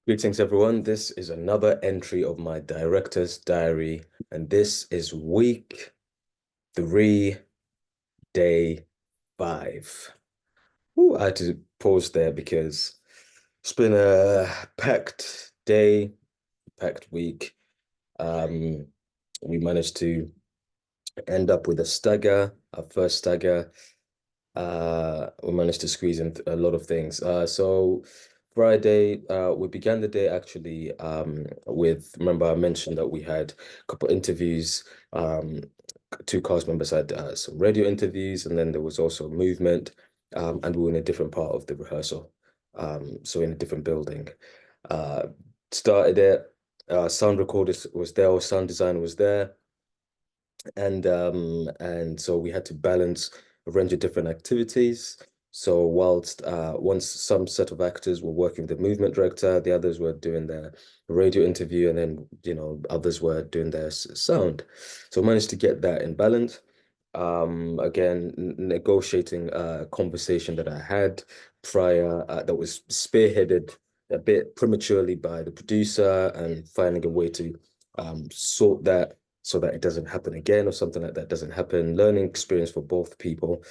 Greetings, everyone. This is another entry of my director's diary, and this is week 3, day 5. Ooh, I had to pause there because it's been a packed day, packed week. Um, we managed to end up with a stagger, our first stagger. We managed to squeeze in a lot of things. So Friday, we began the day actually with, remember I mentioned that we had a couple interviews. Two cast members had some radio interviews, and then there was also movement, and we were in a different part of the rehearsal, so in a different building. Uh, Started it. Sound recorder was there, or sound designer was there, and so we had to balance a range of different activities. So whilst once some set of actors were working with the movement director, the others were doing their radio interview, and then others were doing their sound. So I managed to get that in balance. Again, negotiating a conversation that I had prior that was spearheaded a bit prematurely by the producer, and finding a way to sort that so that it doesn't happen again, or something like that doesn't happen. Learning experience for both people.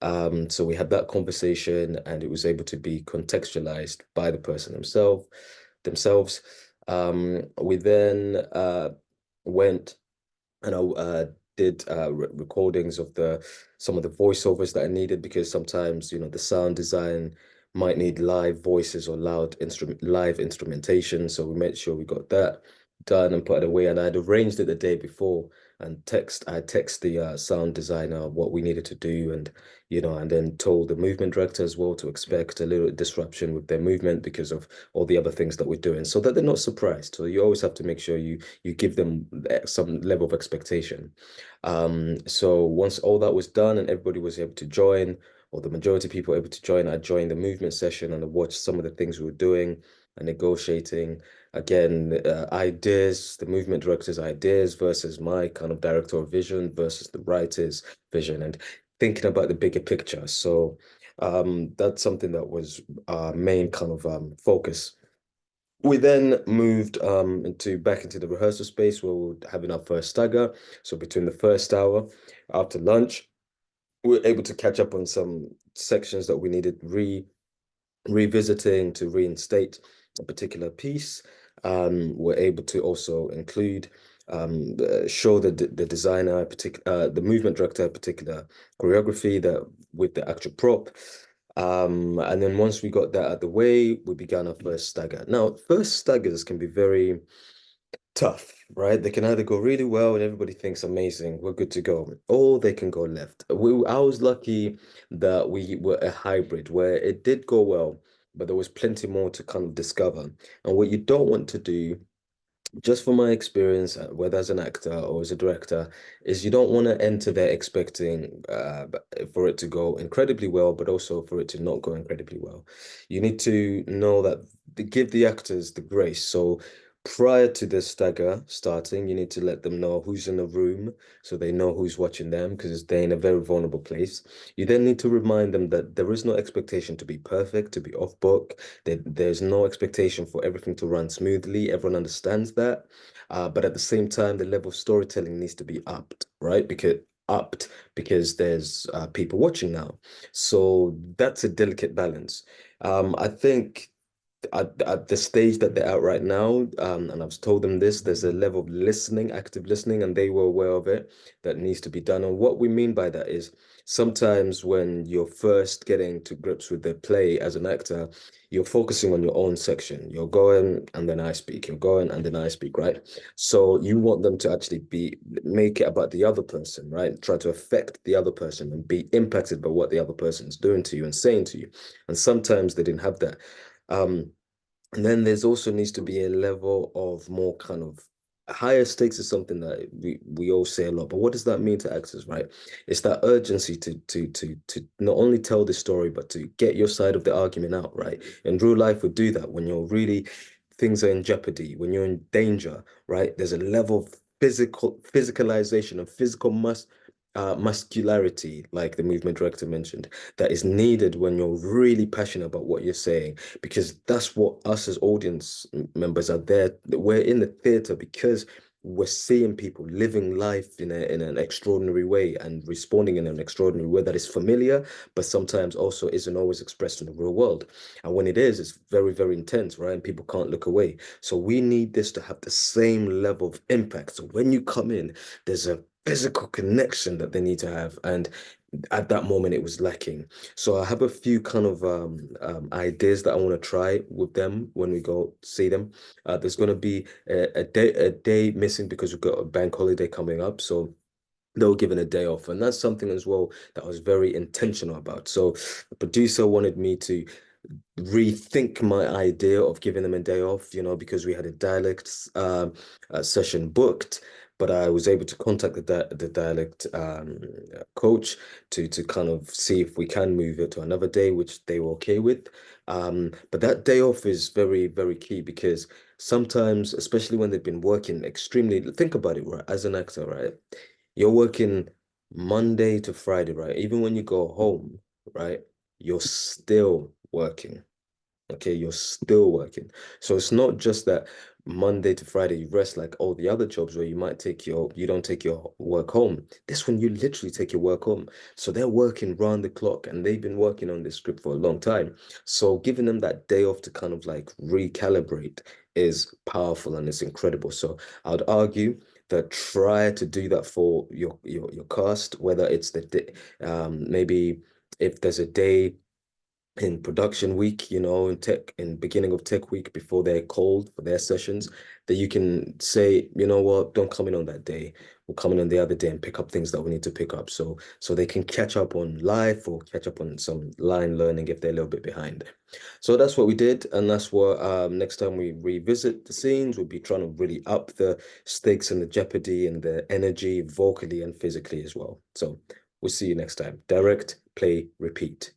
So we had that conversation, and it was able to be contextualized by the person themselves. We then went and I did recordings of the some of the voiceovers that I needed, because sometimes the sound design might need live voices or live instrumentation. So we made sure we got that done and put it away. And I'd arranged it the day before, and I text the sound designer what we needed to do, and then told the movement director as well to expect a little disruption with their movement because of all the other things that we're doing, so that they're not surprised. So you always have to make sure you give them some level of expectation. So once all that was done and everybody was able to join, or the majority of people were able to join, I joined the movement session and I watched some of the things we were doing and negotiating. Again, ideas, the movement director's ideas versus my kind of director of vision versus the writer's vision, and thinking about the bigger picture. So that's something that was our main kind of focus. We then moved into back into the rehearsal space where we were having our first stagger. So between the first hour after lunch, we were able to catch up on some sections that we needed revisiting to reinstate a particular piece. We're able to also include show the designer, the movement director, a particular choreography that with the actual prop. And then once we got that out of the way, we began our first stagger. Now, first staggers can be very tough, right? They can either go really well and everybody thinks amazing, we're good to go, or they can go left. I was lucky that we were a hybrid where it did go well, but there was plenty more to kind of discover. And what you don't want to do, just from my experience, whether as an actor or as a director, is you don't want to enter there expecting for it to go incredibly well, but also for it to not go incredibly well. You need to know that give the actors the grace. So prior to the stagger starting, you need to let them know who's in the room so they know who's watching them, because they're in a very vulnerable place. You then need to remind them that there is no expectation to be perfect, to be off book. There's no expectation for everything to run smoothly. Everyone understands that. But at the same time, the level of storytelling needs to be upped because there's people watching now. So that's a delicate balance. I think at the stage that they're at right now, and I've told them this, there's a level of listening, active listening, and they were aware of it, that needs to be done. And what we mean by that is sometimes when you're first getting to grips with the play as an actor, you're focusing on your own section. You're going and then I speak, you're going and then I speak, right? So you want them to actually make it about the other person, right? Try to affect the other person and be impacted by what the other person's doing to you and saying to you. And sometimes they didn't have that. Um, and then there's also needs to be a level of more kind of higher stakes is something that we all say a lot, but what does that mean to actors, right? It's that urgency to not only tell the story, but to get your side of the argument out, right? In real life, we do that when you're really things are in jeopardy, when you're in danger, right? There's a level of physicalization of physical muscularity, like the movement director mentioned, that is needed when you're really passionate about what you're saying, because that's what us as audience members are there. We're in the theater because we're seeing people living life in an extraordinary way and responding in an extraordinary way that is familiar, but sometimes also isn't always expressed in the real world. And when it is, it's very, very intense, right? And people can't look away. So we need this to have the same level of impact. So when you come in, there's a physical connection that they need to have. And at that moment, it was lacking. So I have a few kind of ideas that I want to try with them when we go see them. There's going to be a day missing because we've got a bank holiday coming up. So they were given a day off. And that's something as well that I was very intentional about. So the producer wanted me to rethink my idea of giving them a day off, because we had a dialect session booked, but I was able to contact the dialect coach to kind of see if we can move it to another day, which they were okay with. But that day off is very, very key because sometimes, especially when they've been working extremely, think about it, right? As an actor, right? You're working Monday to Friday, right? Even when you go home, right? You're still working. Okay, you're still working. So it's not just that Monday to Friday you rest like all the other jobs where you don't take your work home. This one you literally take your work home. So they're working round the clock and they've been working on this script for a long time. So giving them that day off to kind of like recalibrate is powerful and it's incredible. So I'd argue that try to do that for your cast, whether it's maybe if there's a day in production week, in beginning of tech week before they're called for their sessions, that you can say, you know what, don't come in on that day. We'll come in on the other day and pick up things that we need to pick up. So they can catch up on life or catch up on some line learning if they're a little bit behind. So that's what we did, and that's what next time we revisit the scenes, we'll be trying to really up the stakes and the jeopardy and the energy vocally and physically as well. So we'll see you next time. Direct, play, repeat.